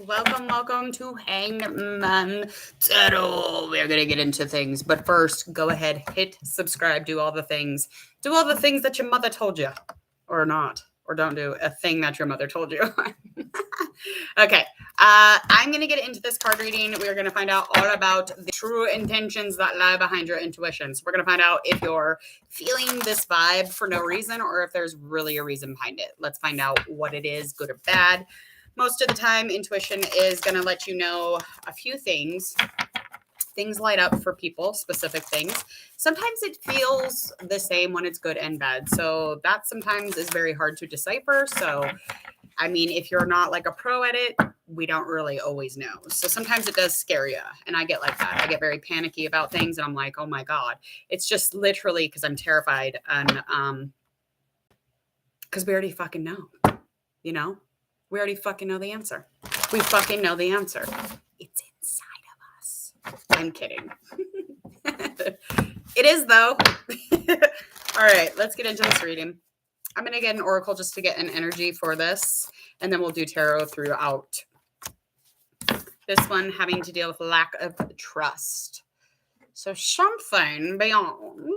Welcome to Hangman Tarot. We're going to get into things, but first, go ahead, hit subscribe, do all the things. Do all the things that your mother told you, or not, or don't do a thing that your mother told you. Okay, I'm going to get into this card reading. We're going to find out all about the true intentions that lie behind your intuition. So we're going to find out if you're feeling this vibe for no reason or if there's really a reason behind it. Let's find out what it is, good or bad. Most of the time, intuition is going to let you know a few things. Things light up for people, specific things. Sometimes it feels the same when it's good and bad. So that sometimes is very hard to decipher. So, I mean, if you're not like a pro at it, we don't really always know. So sometimes it does scare you. And I get like that. I get very panicky about things. And I'm like, oh my God. It's just literally because I'm terrified. And because we already fucking know, you know? We already fucking know the answer. We fucking know the answer. It's inside of us. I'm kidding. It is, though. All right, let's get into this reading. I'm going to get an oracle just to get an energy for this, and then we'll do tarot throughout. This one having to deal with lack of trust. So something beyond.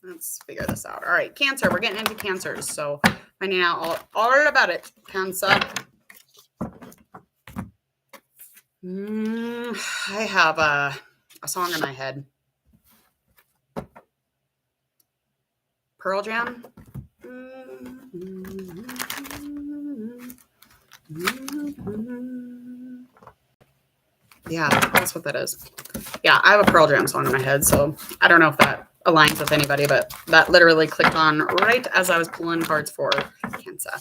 Let's figure this out. All right, Cancer. We're getting into Cancers. So finding out all about it. Cancer. I have a song in my head. Pearl Jam. Yeah, that's what that is. Yeah, I have a Pearl Jam song in my head, so I don't know if that aligns with anybody, but that literally clicked on right as I was pulling cards for Cancer.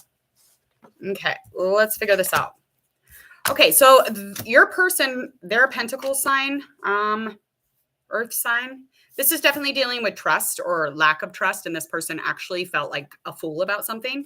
Okay, let's figure this out. Okay, so your person, they're a pentacle sign, earth sign. This is definitely dealing with trust or lack of trust, and this person actually felt like a fool about something.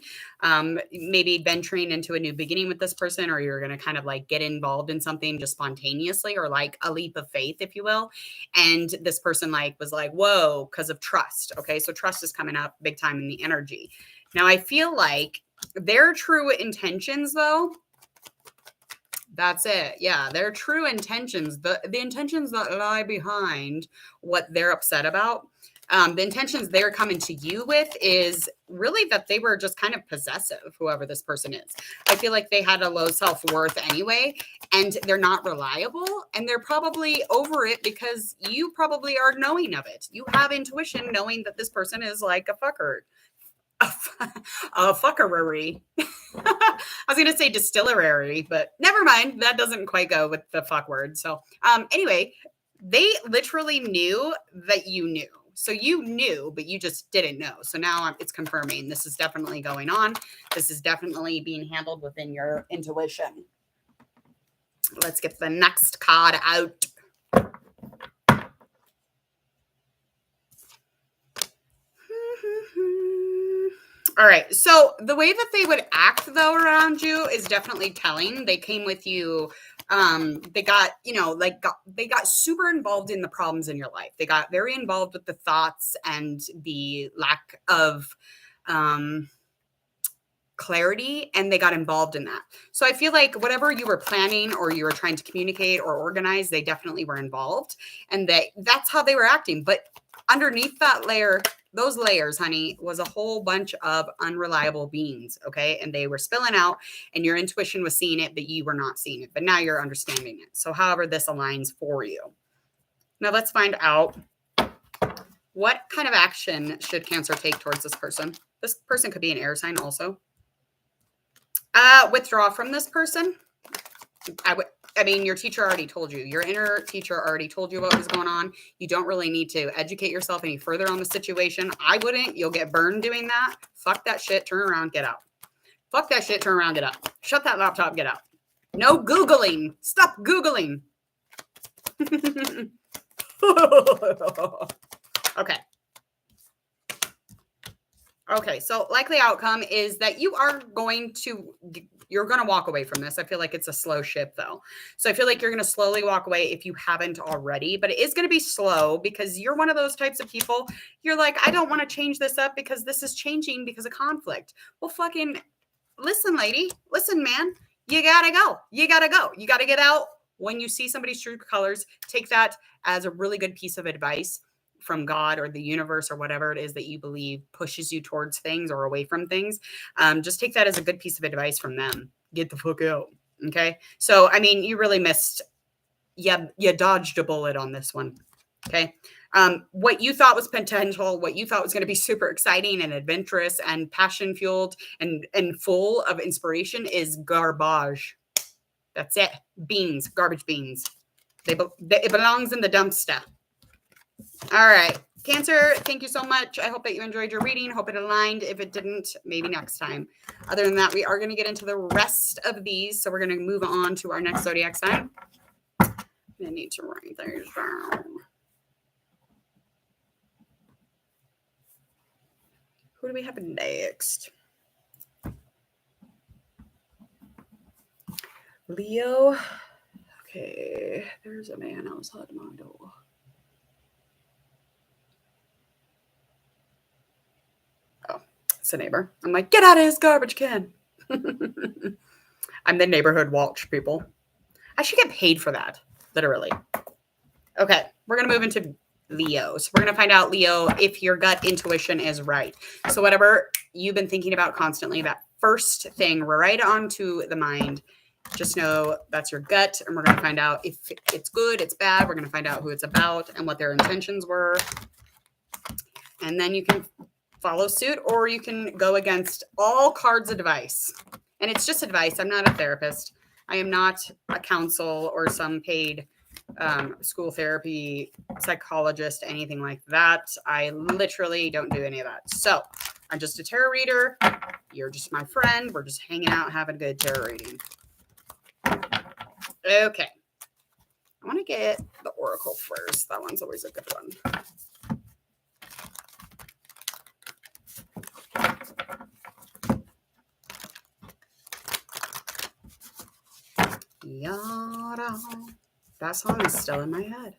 Maybe venturing into a new beginning with this person, or you're going to kind of like get involved in something just spontaneously, or like a leap of faith, if you will. And this person like was like, whoa, because of trust. Okay, so trust is coming up big time in the energy. Now, I feel like their true intentions, though, that's it. Yeah, their true intentions, the intentions that lie behind what they're upset about, the intentions they're coming to you with is really that they were just kind of possessive, whoever this person is. I feel like they had a low self-worth anyway, and they're not reliable, and they're probably over it because you probably are knowing of it. You have intuition knowing that this person is like a fucker. A fuckery. I was going to say distillery, but never mind. That doesn't quite go with the fuck word. So anyway, they literally knew that you knew. So you knew, but you just didn't know. So now it's confirming this is definitely going on. This is definitely being handled within your intuition. Let's get the next card out. All right. So the way that they would act though around you is definitely telling. They came with you. They got, they got super involved in the problems in your life. They got very involved with the thoughts and the lack of, clarity, and they got involved in that. So I feel like whatever you were planning or you were trying to communicate or organize, they definitely were involved, and that's how they were acting. But underneath that layer, those layers, honey, was a whole bunch of unreliable beings, okay? And they were spilling out, and your intuition was seeing it, but you were not seeing it. But now you're understanding it. So however this aligns for you. Now let's find out what kind of action should Cancer take towards this person. This person could be an air sign also. Withdraw from this person. I mean, your teacher already told you. Your inner teacher already told you what was going on. You don't really need to educate yourself any further on the situation. I wouldn't. You'll get burned doing that. Fuck that shit. Turn around. Get out. Fuck that shit. Turn around. Get out. Shut that laptop. Get out. No Googling. Stop Googling. Okay. Okay, so likely outcome is that you're going to walk away from this. I feel like it's a slow ship though. So I feel like you're going to slowly walk away if you haven't already, but it is going to be slow because you're one of those types of people. You're like, I don't want to change this up because this is changing because of conflict. Well, fucking listen, lady. Listen, man. you gotta go. You gotta go. You gotta get out. When you see somebody's true colors, take that as a really good piece of advice from God or the universe or whatever it is that you believe pushes you towards things or away from things. Just take that as a good piece of advice from them. Get the fuck out. Okay. So, I mean, you really missed, you dodged a bullet on this one. Okay. What you thought was potential, what you thought was going to be super exciting and adventurous and passion fueled and full of inspiration is garbage. That's it. Beans, garbage beans. It belongs in the dumpster. All right. Cancer, thank you so much. I hope that you enjoyed your reading. Hope it aligned. If it didn't, maybe next time. Other than that, we are going to get into the rest of these. So we're going to move on to our next zodiac sign. I need to write things down. Who do we have next? Leo. Okay, there's a man outside my door. Oh, it's a neighbor. I'm like, get out of his garbage can. I'm the neighborhood watch, people. I should get paid for that, literally. Okay, we're going to move into Leo. So we're going to find out, Leo, if your gut intuition is right. So whatever you've been thinking about constantly, that first thing right onto the mind, just know that's your gut. And we're going to find out if it's good, it's bad. We're going to find out who it's about and what their intentions were. And then you can follow suit, or you can go against all cards advice. And it's just advice. I'm not a therapist. I am not a counsel or some paid school therapy psychologist, anything like that. I literally don't do any of that. So I'm just a tarot reader. You're just my friend. We're just hanging out, having a good tarot reading. Okay. I want to get the oracle first. That one's always a good one. Yada. That song is still in my head.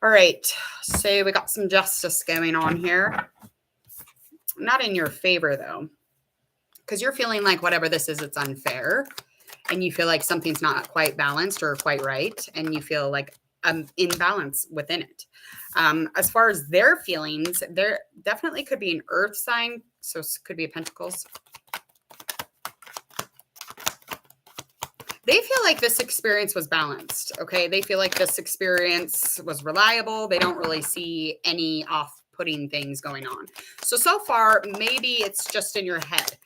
All right. So we got some justice going on here. Not in your favor, though, because you're feeling like whatever this is, it's unfair. And you feel like something's not quite balanced or quite right. And you feel like imbalance within it. As far as their feelings, there definitely could be an earth sign. So it could be a Pentacles. They feel like this experience was balanced. Okay. They feel like this experience was reliable. They don't really see any off-putting things going on. So far, maybe it's just in your head.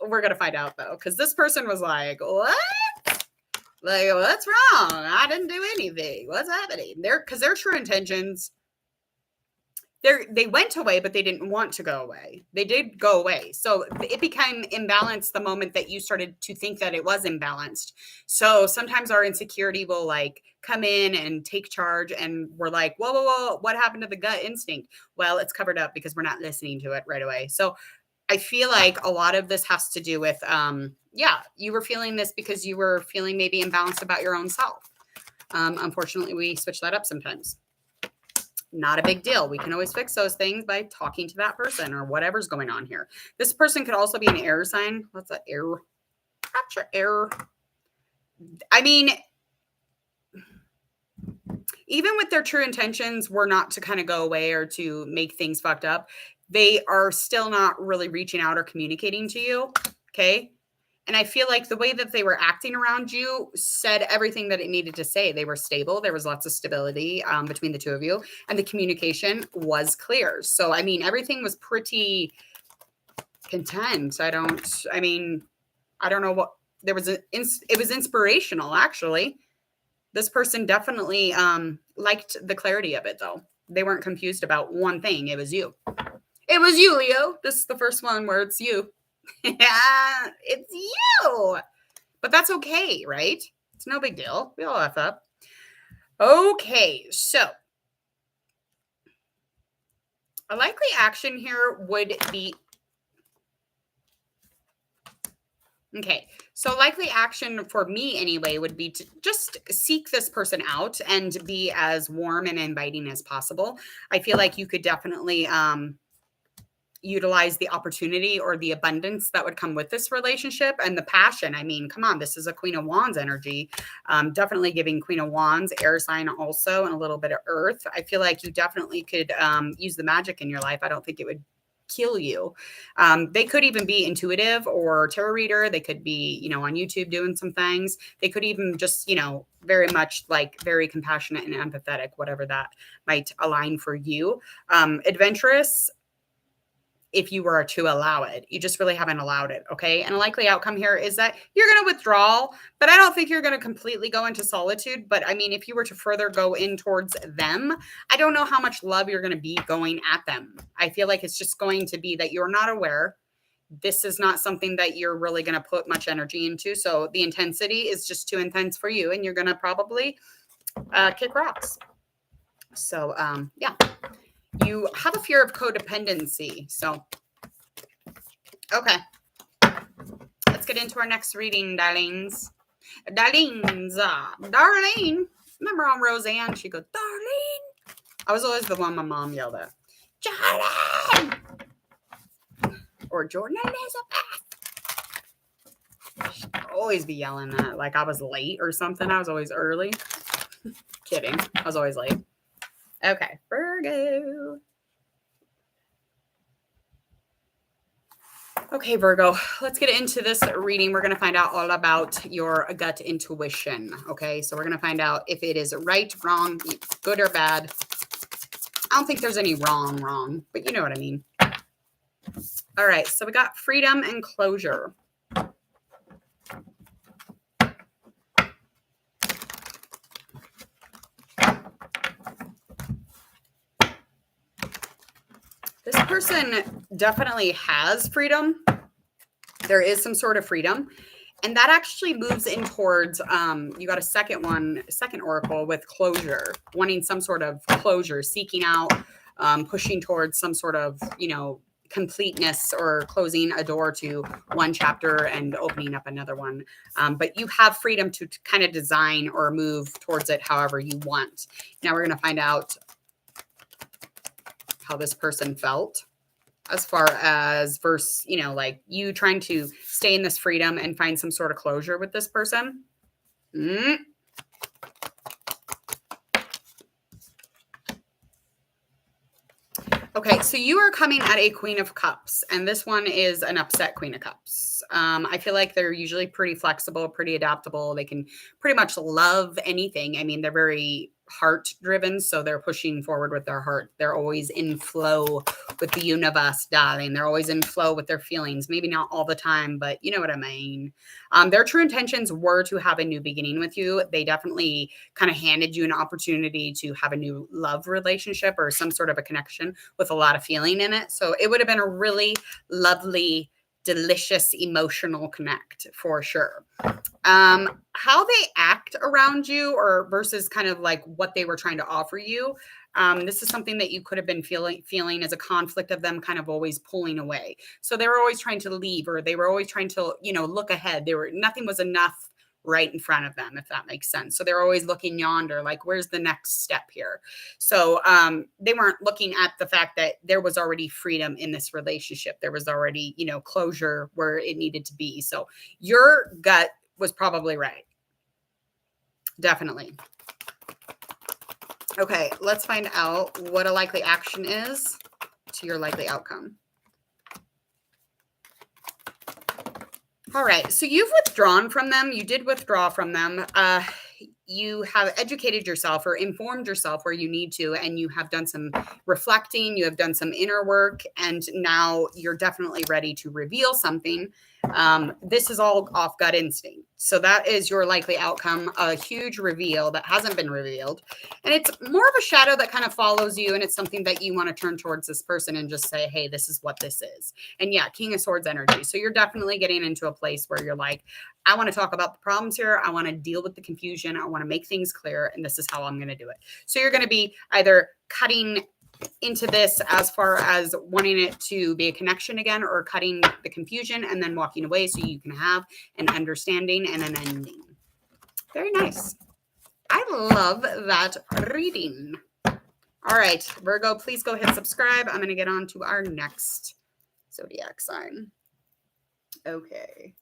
We're going to find out, though, because this person was like, what? Like, what's wrong? I didn't do anything. What's happening? Because their true intentions, they went away, but they didn't want to go away. They did go away. So it became imbalanced the moment that you started to think that it was imbalanced. So sometimes our insecurity will like come in and take charge, and we're like, whoa, what happened to the gut instinct? Well, it's covered up because we're not listening to it right away. So I feel like a lot of this has to do with, you were feeling this because you were feeling maybe imbalanced about your own self. Unfortunately, we switch that up sometimes. Not a big deal. We can always fix those things by talking to that person or whatever's going on here. This person could also be an air sign. What's that? Air. Capture air. I mean, even with their true intentions were not to kind of go away or to make things fucked up, they are still not really reaching out or communicating to you. Okay. And I feel like the way that they were acting around you said everything that it needed to say. They were stable. There was lots of stability between the two of you. And the communication was clear. So, I mean, everything was pretty content. I don't know what, it was inspirational, actually. This person definitely liked the clarity of it, though. They weren't confused about one thing. It was you. It was you, Leo. This is the first one where it's you. Yeah, it's you. But that's okay, right? It's no big deal. We all F up. Okay, so a likely action here would be... Okay, so likely action for me anyway would be to just seek this person out and be as warm and inviting as possible. I feel like you could definitely utilize the opportunity or the abundance that would come with this relationship and the passion. I mean, come on, this is a Queen of Wands energy. Definitely giving Queen of Wands, air sign also, and a little bit of earth. I feel like you definitely could use the magic in your life. I don't think it would kill you. They could even be intuitive or tarot reader. They could be, you know, on YouTube doing some things. They could even just, you know, very much like very compassionate and empathetic, whatever that might align for you. Adventurous, if you were to allow it. You just really haven't allowed it, okay? And a likely outcome here is that you're going to withdraw, but I don't think you're going to completely go into solitude. But I mean, if you were to further go in towards them, I don't know how much love you're going to be going at them. I feel like it's just going to be that you're not aware. This is not something that you're really going to put much energy into. So the intensity is just too intense for you, and you're going to probably kick rocks. So yeah. You have a fear of codependency. So, okay. Let's get into our next reading, darlings. Darlings. Darlene. Remember on Roseanne? She goes, Darlene. I was always the one my mom yelled at. Jordan. Or Jordan Elizabeth. She'd always be yelling that. Like I was late or something. I was always early. Kidding. I was always late. Okay, Virgo. Okay, Virgo, let's get into this reading. We're going to find out all about your gut intuition. Okay, so we're going to find out if it is right, wrong, good or bad. I don't think there's any wrong, but you know what I mean. All right, so we got freedom and closure. This person definitely has freedom. There is some sort of freedom. And that actually moves in towards, you got a second oracle with closure, wanting some sort of closure, seeking out, pushing towards some sort of, you know, completeness or closing a door to one chapter and opening up another one. But you have freedom to kind of design or move towards it however you want. Now we're going to find out how this person felt as far as you know, like you trying to stay in this freedom and find some sort of closure with this person. Okay, so you are coming at a Queen of Cups, and this one is an upset Queen of Cups. I feel like they're usually pretty flexible, pretty adaptable. They can pretty much love anything. I mean, they're very heart driven, so they're pushing forward with their heart. They're always in flow with the universe, darling. They're always in flow with their feelings. Maybe not all the time, but you know what I mean. Their true intentions were to have a new beginning with you. They definitely kind of handed you an opportunity to have a new love relationship or some sort of a connection with a lot of feeling in it. So it would have been a really lovely, delicious, emotional connect for sure. How they act around you or versus kind of like what they were trying to offer you. This is something that you could have been feeling as a conflict of them kind of always pulling away. So they were always trying to leave, or they were always trying to, you know, look ahead. Nothing was enough right in front of them, if that makes sense. So they're always looking yonder, like, where's the next step here? So they weren't looking at the fact that there was already freedom in this relationship. There was already, you know, closure where it needed to be. So your gut was probably right. Definitely. Okay, let's find out what a likely action is to your likely outcome. All right, so you've withdrawn from them. You did withdraw from them. You have educated yourself or informed yourself where you need to, and you have done some reflecting. You have done some inner work, and now you're definitely ready to reveal something. This is all off gut instinct. So that is your likely outcome, a huge reveal that hasn't been revealed. And it's more of a shadow that kind of follows you. And it's something that you want to turn towards this person and just say, hey, this is what this is. And yeah, King of Swords energy. So you're definitely getting into a place where you're like, I want to talk about the problems here. I want to deal with the confusion. I want to make things clear. And this is how I'm going to do it. So you're going to be either cutting into this as far as wanting it to be a connection again, or cutting the confusion and then walking away so you can have an understanding and an ending. Very nice. I love that reading. All right, Virgo, please go hit subscribe. I'm going to get on to our next zodiac sign. Okay.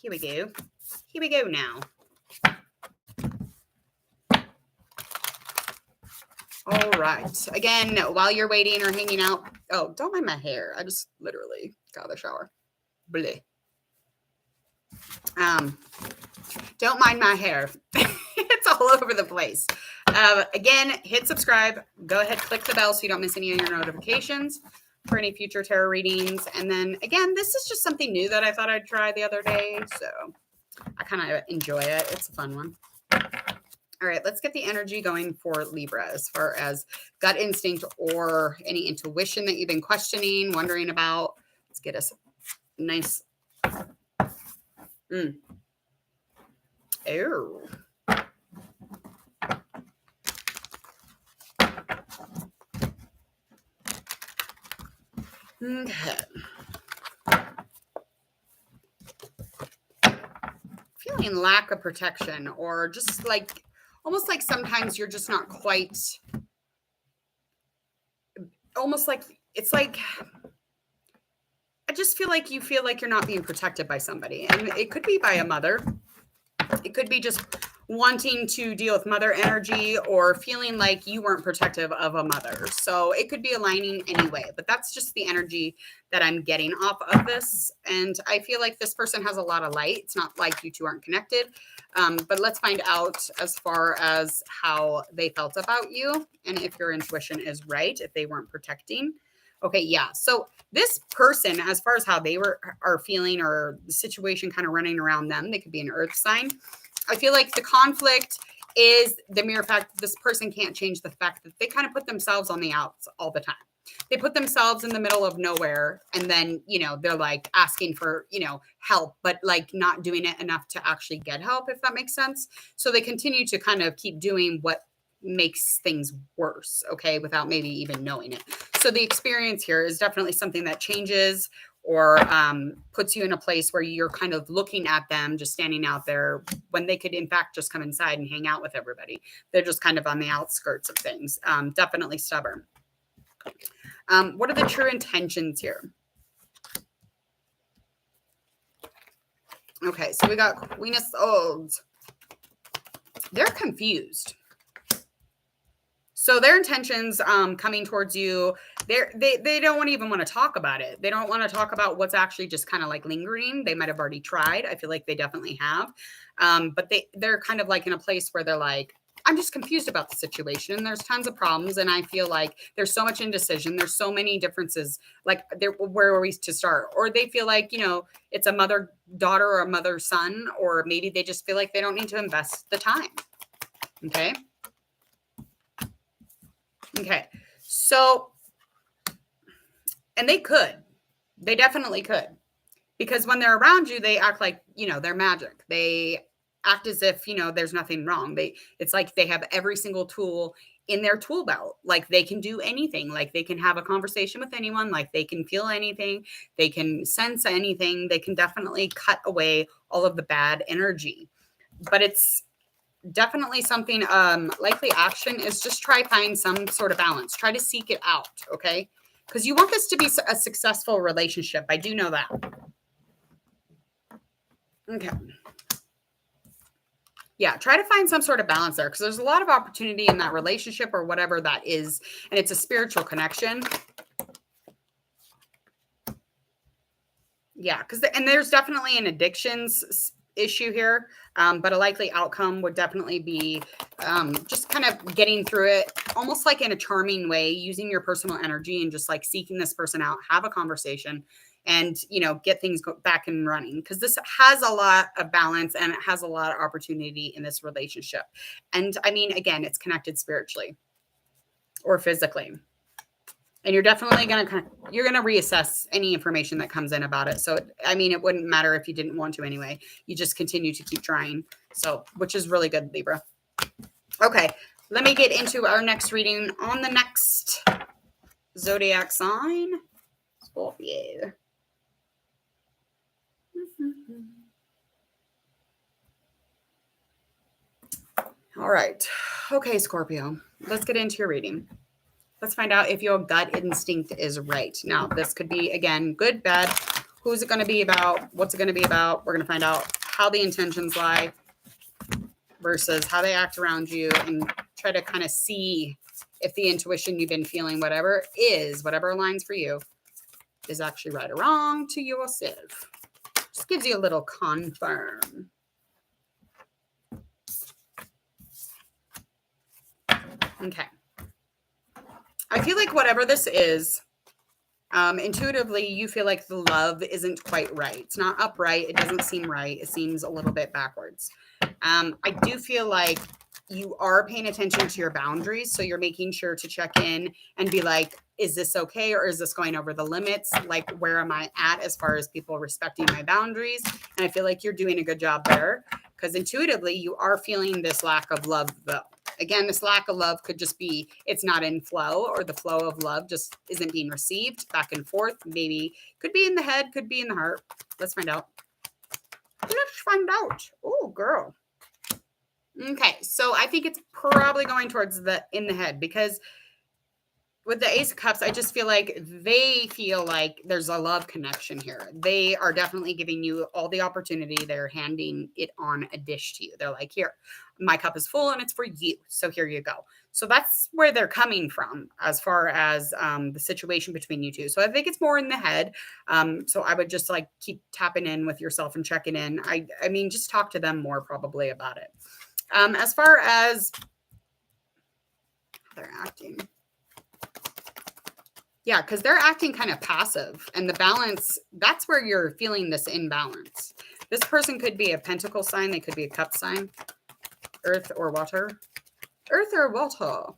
Here we go. Here we go now. All right. Again, while you're waiting or hanging out. Oh, don't mind my hair. I just literally got out of the shower. Bleh. Don't mind my hair. It's all over the place. Again, hit subscribe. Go ahead, click the bell so you don't miss any of your notifications for any future tarot readings. And then again, this is just something new that I thought I'd try the other day. So I kind of enjoy it. It's a fun one. All right, let's get the energy going for Libra as far as gut instinct or any intuition that you've been questioning, wondering about. Let's get us a nice. Oh. Okay. Feeling lack of protection, or just like almost like sometimes you're just not quite, almost like it's like I just feel like you're not being protected by somebody, and it could be by a mother. It could be just wanting to deal with mother energy or feeling like you weren't protective of a mother. So it could be aligning anyway, but that's just the energy that I'm getting off of this. And I feel like this person has a lot of light. It's not like you two aren't connected, but let's find out as far as how they felt about you and if your intuition is right, if they weren't protecting. Okay, yeah. So this person, as far as how they are feeling or the situation kind of running around them, they could be an earth sign. I feel like the conflict is the mere fact that this person can't change the fact that they kind of put themselves on the outs all the time. They put themselves in the middle of nowhere, and then, they're like asking for, help, but like not doing it enough to actually get help, if that makes sense. So they continue to kind of keep doing what makes things worse, okay, without maybe even knowing it. So the experience here is definitely something that changes or puts you in a place where you're kind of looking at them just standing out there when they could in fact just come inside and hang out with everybody. They're just kind of on the outskirts of things. Definitely stubborn. What are the true intentions here? Okay, so we got Queen of Swords. They're confused. So their intentions coming towards you, they don't even want to talk about it. They don't want to talk about what's actually just kind of like lingering. They might have already tried. I feel like they definitely have. But they're kind of like in a place where they're like, I'm just confused about the situation. There's tons of problems. And I feel like there's so much indecision. There's so many differences. Like where are we to start? Or they feel like, it's a mother-daughter or a mother-son, or maybe they just feel like they don't need to invest the time. Okay. Okay, so, and they definitely could, because when they're around you, they act like, they're magic. They act as if, there's nothing wrong. It's like they have every single tool in their tool belt. Like they can do anything, like they can have a conversation with anyone, like they can feel anything, they can sense anything. They can definitely cut away all of the bad energy, but it's definitely something. Likely action is just find some sort of balance. Try to seek it out, okay? Because you want this to be a successful relationship. I do know that. Okay. Yeah, try to find some sort of balance there, because there's a lot of opportunity in that relationship or whatever that is, and it's a spiritual connection. Yeah, and there's definitely an addictions issue here, but a likely outcome would definitely be just kind of getting through it, almost like in a charming way, using your personal energy and just like seeking this person out, have a conversation, and get things back and running, because this has a lot of balance and it has a lot of opportunity in this relationship. And I mean, again, it's connected spiritually or physically. And you're definitely going to reassess any information that comes in about it. So, I mean, it wouldn't matter if you didn't want to anyway. You just continue to keep trying. So, which is really good, Libra. Okay, let me get into our next reading on the next zodiac sign, Scorpio. All right. Okay, Scorpio, let's get into your reading. Let's find out if your gut instinct is right. Now, this could be, again, good, bad. Who's it going to be about? What's it going to be about? We're going to find out how the intentions lie versus how they act around you, and try to kind of see if the intuition you've been feeling, whatever aligns for you, is actually right or wrong to yourself. Just gives you a little confirm. Okay. I feel like whatever this is, intuitively, you feel like the love isn't quite right. It's not upright. It doesn't seem right. It seems a little bit backwards. I do feel like you are paying attention to your boundaries. So you're making sure to check in and be like, is this okay? Or is this going over the limits? Like, where am I at as far as people respecting my boundaries? And I feel like you're doing a good job there, because intuitively you are feeling this lack of love, though. Again, this lack of love could just be it's not in flow, or the flow of love just isn't being received back and forth. Maybe could be in the head, could be in the heart. Let's find out. Let's find out. Oh, girl. Okay, so I think it's probably going towards in the head, because with the Ace of Cups, I just feel like they feel like there's a love connection here. They are definitely giving you all the opportunity. They're handing it on a dish to you. They're like, here, my cup is full and it's for you. So here you go. So that's where they're coming from as far as the situation between you two. So I think it's more in the head. So I would just like keep tapping in with yourself and checking in. I mean, just talk to them more probably about it. As far as they're acting. Yeah, because they're acting kind of passive, and the balance, that's where you're feeling this imbalance. This person could be a pentacle sign. They could be a cup sign, earth or water. Earth or water.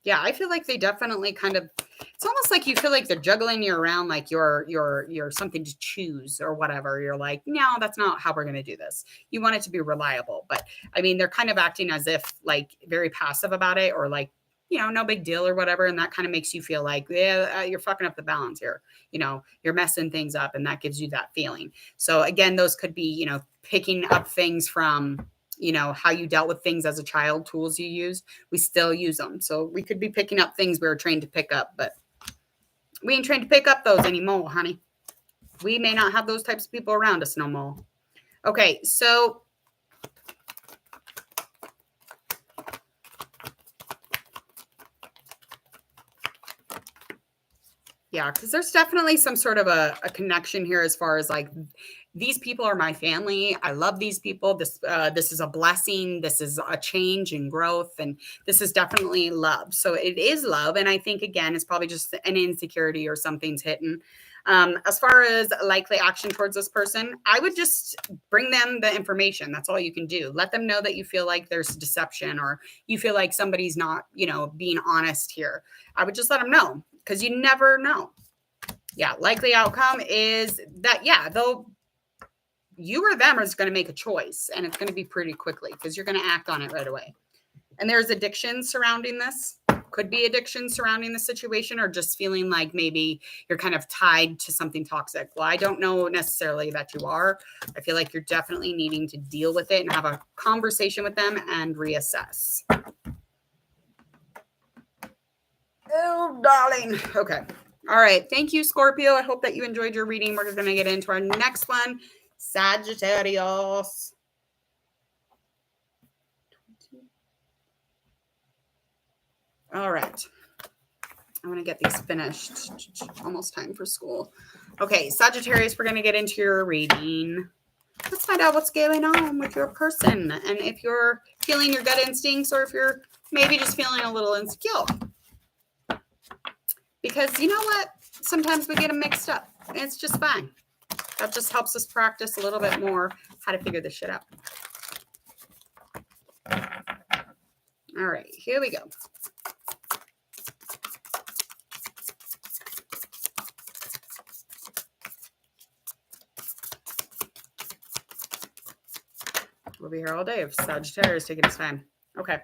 Yeah, I feel like they definitely kind of, it's almost like you feel like they're juggling you around like you're something to choose or whatever. You're like, no, that's not how we're going to do this. You want it to be reliable. But I mean, they're kind of acting as if like very passive about it, or like, no big deal or whatever. And that kind of makes you feel like, yeah, you're fucking up the balance here. You're messing things up, and that gives you that feeling. So again, those could be, picking up things from, how you dealt with things as a child, tools you used. We still use them. So we could be picking up things we were trained to pick up, but we ain't trained to pick up those anymore, honey. We may not have those types of people around us no more. Okay, so yeah, because there's definitely some sort of a connection here as far as like, these people are my family. I love these people. This is a blessing. This is a change and growth, and this is definitely love. So it is love, and I think again, it's probably just an insecurity or something's hitting. As far as likely action towards this person, I would just bring them the information. That's all you can do. Let them know that you feel like there's deception, or you feel like somebody's not, being honest here. I would just let them know, because you never know. Yeah, likely outcome is that, yeah, you or them is going to make a choice, and it's going to be pretty quickly, because you're going to act on it right away. And there's addiction surrounding this. Could be addiction surrounding the situation, or just feeling like maybe you're kind of tied to something toxic. Well, I don't know necessarily that you are. I feel like you're definitely needing to deal with it and have a conversation with them and reassess. Oh, darling. Okay. All right. Thank you, Scorpio. I hope that you enjoyed your reading. We're going to get into our next one, Sagittarius. All right. I want to get these finished. Almost time for school. Okay, Sagittarius, we're going to get into your reading. Let's find out what's going on with your person, and if you're feeling your gut instincts, or if you're maybe just feeling a little insecure. Because you know what? Sometimes we get them mixed up, and it's just fine. That just helps us practice a little bit more how to figure this shit out. All right, here we go. We'll be here all day if Sagittarius taking his time. Okay.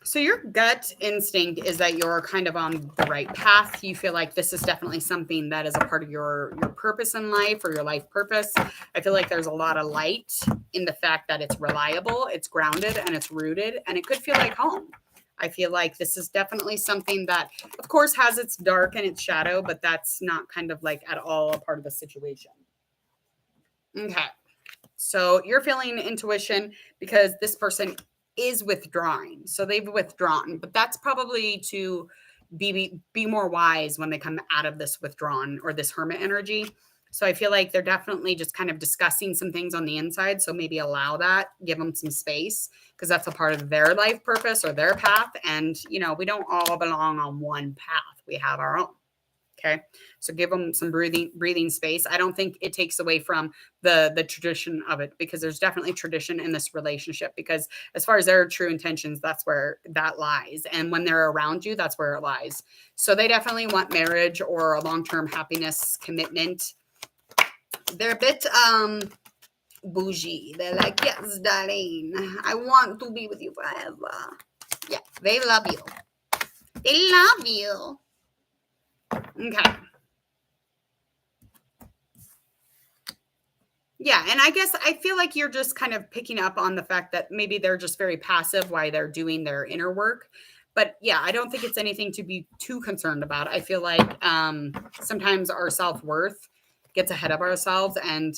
So your gut instinct is that you're kind of on the right path. You feel like this is definitely something that is a part of your purpose in life or your life purpose. I feel like there's a lot of light in the fact that it's reliable, it's grounded, and it's rooted, and it could feel like home. I feel like this is definitely something that, of course, has its dark and its shadow, but that's not kind of like at all a part of the situation. Okay. So you're feeling intuition because this person is withdrawing. So they've withdrawn, but that's probably to be more wise when they come out of this withdrawn or this hermit energy. So I feel like they're definitely just kind of discussing some things on the inside. So maybe allow that, give them some space because that's a part of their life purpose or their path. And, you know, we don't all belong on one path. We have our own. Okay. So give them some breathing space. I don't think it takes away from the tradition of it because there's definitely tradition in this relationship because as far as their true intentions, that's where that lies. And when they're around you, that's where it lies. So they definitely want marriage or a long-term happiness commitment. They're a bit bougie. They're like, yes, darling, I want to be with you forever. Yeah, they love you. They love you. Okay. Yeah, and I guess I feel like you're just kind of picking up on the fact that maybe they're just very passive while they're doing their inner work. But yeah, I don't think it's anything to be too concerned about. I feel like sometimes our self-worth gets ahead of ourselves, and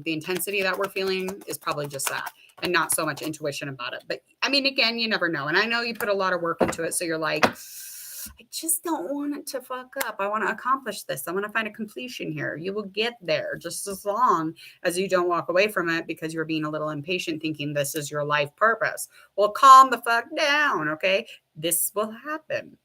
the intensity that we're feeling is probably just that, and not so much intuition about it. But I mean, again, you never know. And I know you put a lot of work into it, so you're like, I just don't want it to fuck up. I want to accomplish this. I want to find a completion here. You will get there just as long as you don't walk away from it because you're being a little impatient thinking this is your life purpose. Well, calm the fuck down, okay? This will happen.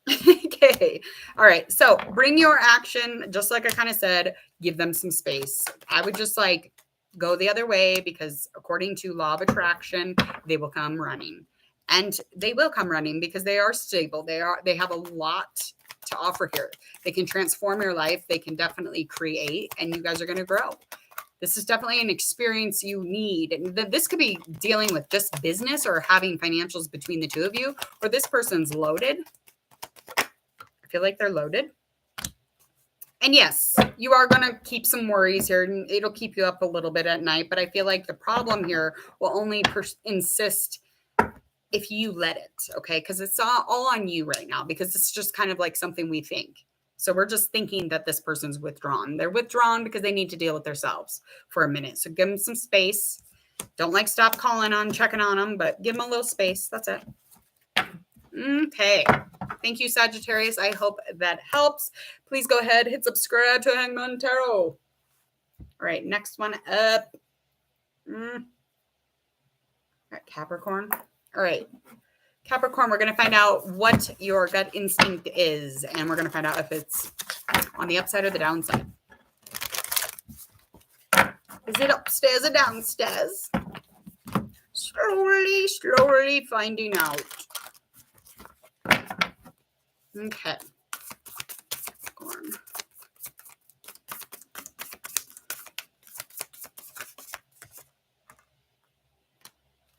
Okay. All right. So bring your action, just like I kind of said, give them some space. I would just like go the other way because according to law of attraction, they will come running. And they will come running because they are stable. They have a lot to offer here. They can transform your life. They can definitely create, and you guys are going to grow. This is definitely an experience you need. And this could be dealing with just business or having financials between the two of you, or this person's loaded. I feel like they're loaded. And yes, you are going to keep some worries here, and it'll keep you up a little bit at night. But I feel like the problem here will only insist if you let it, okay? Because it's all on you right now because it's just kind of like something we think. So we're just thinking that this person's withdrawn. They're withdrawn because they need to deal with themselves for a minute. So give them some space. Don't like stop calling on, checking on them, but give them a little space. That's it. Okay. Thank you, Sagittarius. I hope that helps. Please go ahead, hit subscribe to Hangman Tarot. All right, next one up. All right, Capricorn. All right, Capricorn, we're going to find out what your gut instinct is, and we're going to find out if it's on the upside or the downside. Is it upstairs or downstairs? Slowly finding out. Okay. Capricorn.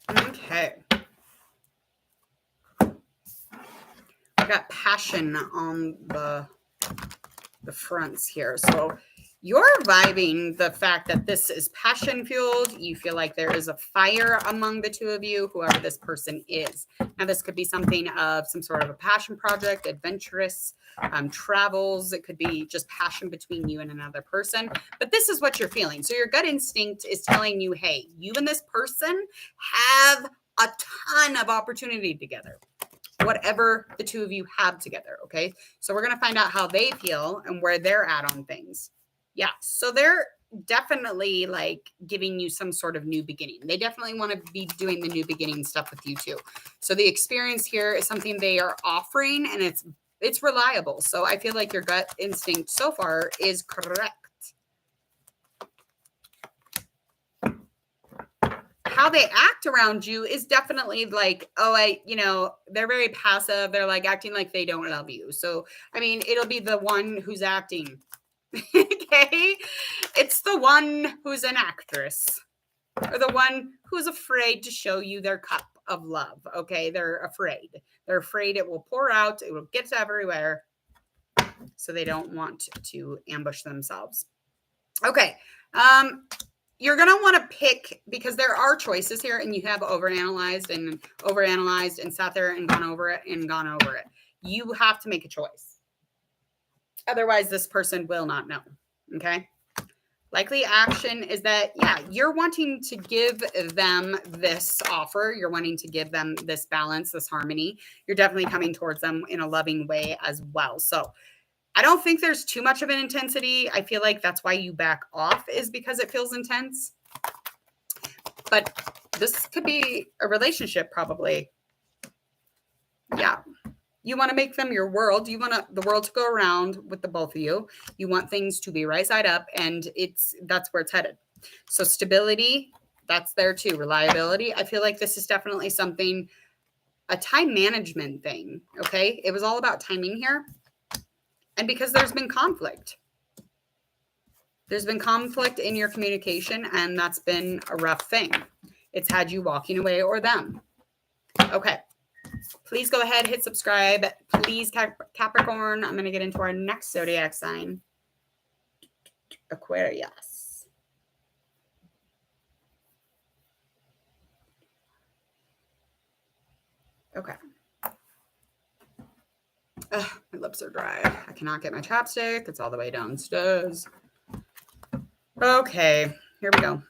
Okay. I got passion on the fronts here. So you're vibing the fact that this is passion fueled. You feel like there is a fire among the two of you, whoever this person is. Now, this could be something of some sort of a passion project, adventurous travels. It could be just passion between you and another person. But this is what you're feeling. So your gut instinct is telling you, hey, you and this person have a ton of opportunity together. Whatever the two of you have together, okay? So we're going to find out how they feel and where they're at on things. Yeah, so they're definitely like giving you some sort of new beginning. They definitely want to be doing the new beginning stuff with you too. So the experience here is something they are offering, and it's reliable. So I feel like your gut instinct so far is correct. How they act around you is definitely like, they're very passive. They're like acting like they don't love you. So, I mean, it'll be the one who's acting. Okay. It's the one who's an actress or the one who's afraid to show you their cup of love. Okay. They're afraid. They're afraid it will pour out. It will get everywhere. So they don't want to ambush themselves. Okay. You're going to want to pick, because there are choices here, and you have overanalyzed and sat there and gone over it. You have to make a choice. Otherwise, this person will not know. Okay. Likely action is that, yeah, you're wanting to give them this offer. You're wanting to give them this balance, this harmony. You're definitely coming towards them in a loving way as well. So I don't think there's too much of an intensity. I feel like that's why you back off, is because it feels intense. But this could be a relationship, probably. Yeah. You want to make them your world. You want the world to go around with the both of you. You want things to be right side up, and that's where it's headed. So stability, that's there too. Reliability. I feel like this is definitely something, a time management thing. Okay. It was all about timing here. And because there's been conflict. There's been conflict in your communication, and that's been a rough thing. It's had you walking away or them. Okay. Please go ahead, hit subscribe. Please, Capricorn. I'm going to get into our next zodiac sign. Aquarius. Okay. Ugh, my lips are dry. I cannot get my chapstick. It's all the way downstairs. Okay, here we go.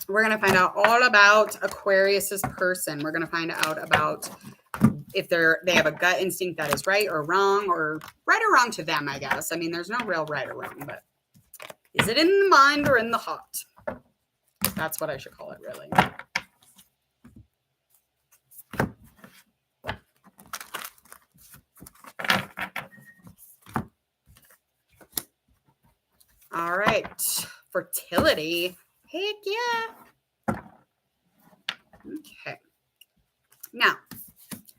We're going to find out all about Aquarius's person. We're going to find out about if they have a gut instinct that is right or wrong to them, I guess. I mean, there's no real right or wrong, but is it in the mind or in the heart? That's what I should call it, really. All right. Fertility. Heck yeah. Okay. Now,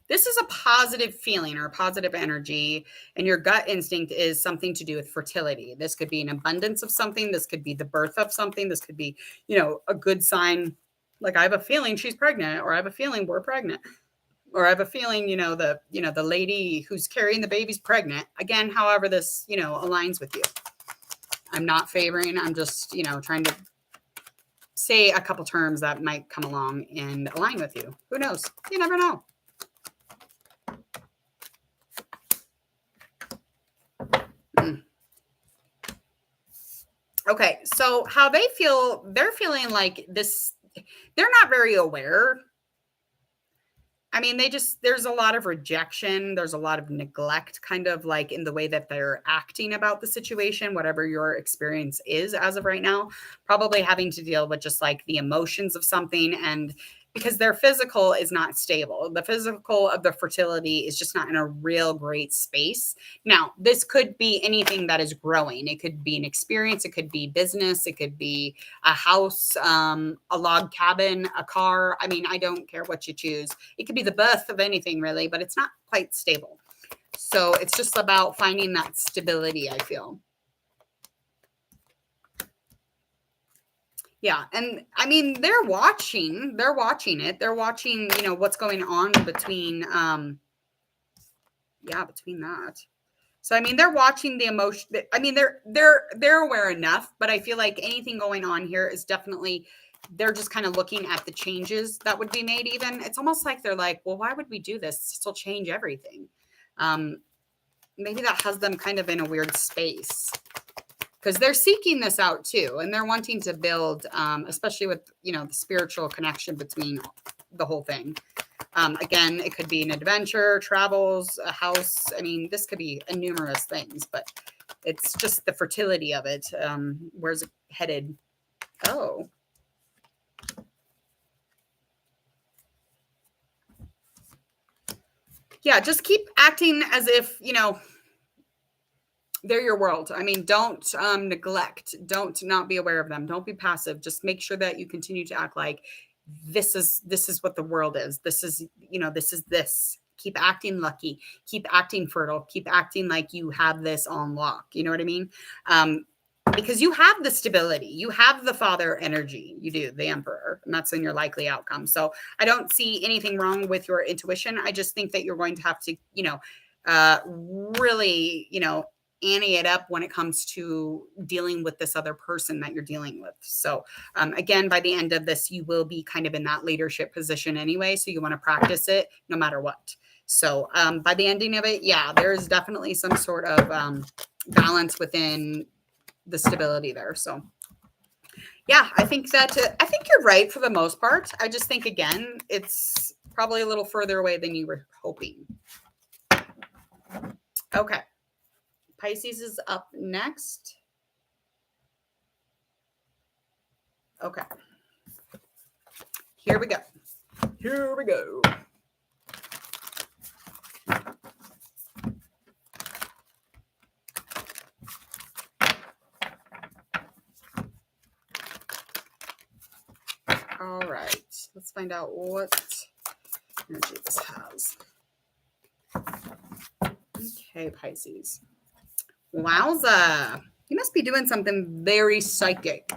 this is a positive feeling or a positive energy, and your gut instinct is something to do with fertility. This could be an abundance of something. This could be the birth of something. This could be, a good sign. Like, I have a feeling she's pregnant, or I have a feeling we're pregnant, or I have a feeling, the lady who's carrying the baby's pregnant. Again, however this, aligns with you. I'm not favoring. I'm just, trying to say a couple terms that might come along and align with you. Who knows? You never know. Okay, so how they feel, they're feeling like this, they're not very aware. I mean, there's a lot of rejection. There's a lot of neglect, kind of like in the way that they're acting about the situation, whatever your experience is as of right now, probably having to deal with just like the emotions of something, and because their physical is not stable. The physical of the fertility is just not in a real great space. Now, this could be anything that is growing. It could be an experience. It could be business. It could be a house, a log cabin, a car. I mean, I don't care what you choose. It could be the birth of anything, really, but it's not quite stable. So it's just about finding that stability, I feel. Yeah. And I mean, they're watching it. They're watching, what's going on between, between that. So, I mean, they're watching the emotion. I mean, they're aware enough, but I feel like anything going on here is definitely, they're just kind of looking at the changes that would be made. Even it's almost like they're like, well, why would we do this? This will change everything. Maybe that has them kind of in a weird space, because they're seeking this out too. And they're wanting to build, especially with, the spiritual connection between the whole thing. Again, it could be an adventure, travels, a house. I mean, this could be numerous things, but it's just the fertility of it. Where's it headed? Oh. Yeah, just keep acting as if, they're your world. I mean, don't neglect. Don't not be aware of them. Don't be passive. Just make sure that you continue to act like this is what the world is. This is, this is this. Keep acting lucky. Keep acting fertile. Keep acting like you have this on lock. You know what I mean? because you have the stability, you have the father energy, you do, the emperor, and that's in your likely outcome. So I don't see anything wrong with your intuition. I just think that you're going to have to, really, ante it up when it comes to dealing with this other person that you're dealing with. So again, by the end of this, you will be kind of in that leadership position anyway. So you want to practice it no matter what. So by the ending of it, yeah, there's definitely some sort of balance within the stability there. So yeah, I think you're right for the most part. I just think, again, it's probably a little further away than you were hoping. Okay. Pisces is up next. Okay. Here we go. Here we go. All right. Let's find out what energy this has. Okay, Pisces. Wowza. You must be doing something very psychic.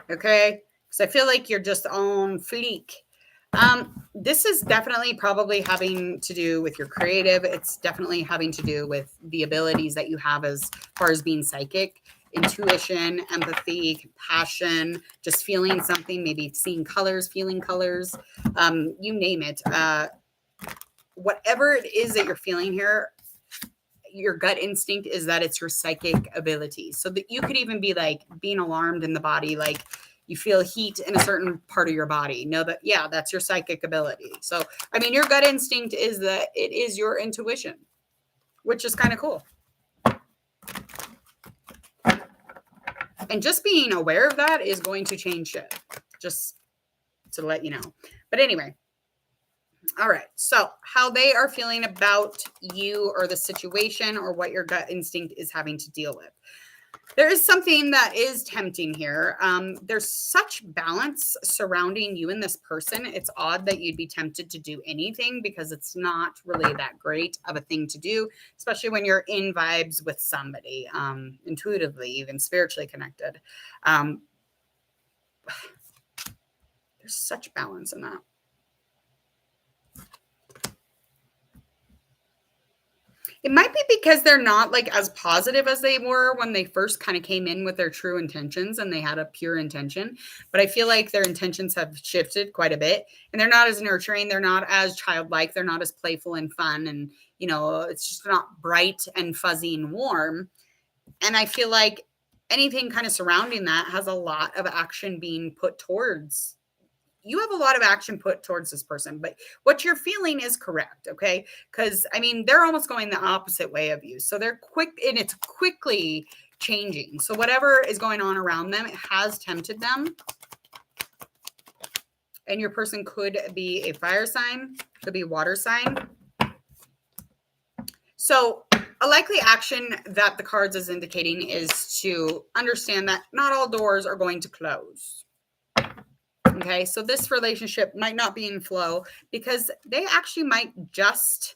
Okay? Because I feel like you're just on fleek. This is definitely probably having to do with your creative. It's definitely having to do with the abilities that you have as far as being psychic, intuition, empathy, compassion, just feeling something, maybe seeing colors, feeling colors, you name it. Whatever it is that you're feeling here, your gut instinct is that it's your psychic ability. So that you could even be like being alarmed in the body, like you feel heat in a certain part of your body. Know that, yeah, that's your psychic ability. So, I mean, your gut instinct is that it is your intuition, which is kind of cool. And just being aware of that is going to change shit, just to let you know. But anyway, all right. So how they are feeling about you or the situation or what your gut instinct is having to deal with. There is something that is tempting here. There's such balance surrounding you and this person. It's odd that you'd be tempted to do anything because it's not really that great of a thing to do, especially when you're in vibes with somebody, intuitively, even spiritually connected. There's such balance in that. It might be because they're not like as positive as they were when they first kind of came in with their true intentions and they had a pure intention. But I feel like their intentions have shifted quite a bit and they're not as nurturing. They're not as childlike. They're not as playful and fun. And, it's just not bright and fuzzy and warm. And I feel like anything kind of surrounding that has a lot of action being put towards. You have a lot of action put towards this person, but what you're feeling is correct, okay? Because, I mean, they're almost going the opposite way of you. So they're quick, and it's quickly changing. So whatever is going on around them, it has tempted them. And your person could be a fire sign, could be a water sign. So a likely action that the cards is indicating is to understand that not all doors are going to close. Okay, so this relationship might not be in flow because they actually might just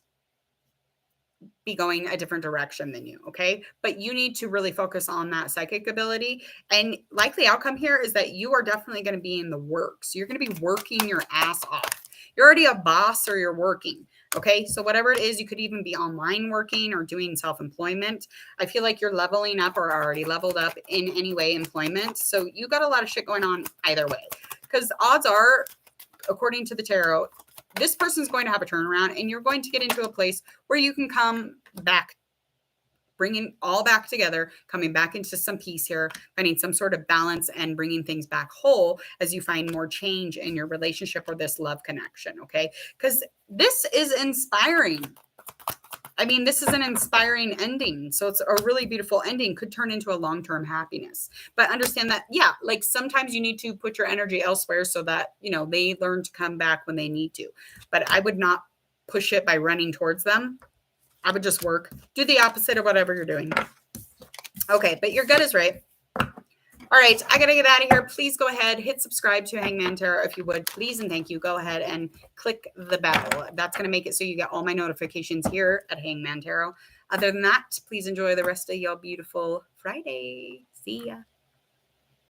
be going a different direction than you, okay? But you need to really focus on that psychic ability. And likely outcome here is that you are definitely going to be in the works. You're going to be working your ass off. You're already a boss or you're working, okay? So whatever it is, you could even be online working or doing self-employment. I feel like you're leveling up or already leveled up in any way employment. So you got a lot of shit going on either way. Because odds are, according to the tarot, this person's going to have a turnaround and you're going to get into a place where you can come back, bringing all back together, coming back into some peace here, finding some sort of balance and bringing things back whole as you find more change in your relationship or this love connection, okay? Because this is inspiring. I mean, this is an inspiring ending. So it's a really beautiful ending, could turn into a long-term happiness. But understand that, yeah, like sometimes you need to put your energy elsewhere so that, they learn to come back when they need to. But I would not push it by running towards them. I would just work. Do the opposite of whatever you're doing. Okay, but your gut is right. All right, I got to get out of here. Please go ahead, hit subscribe to Hangman Tarot if you would, please, and thank you. Go ahead and click the bell. That's going to make it so you get all my notifications here at Hangman Tarot. Other than that, please enjoy the rest of your beautiful Friday. See ya.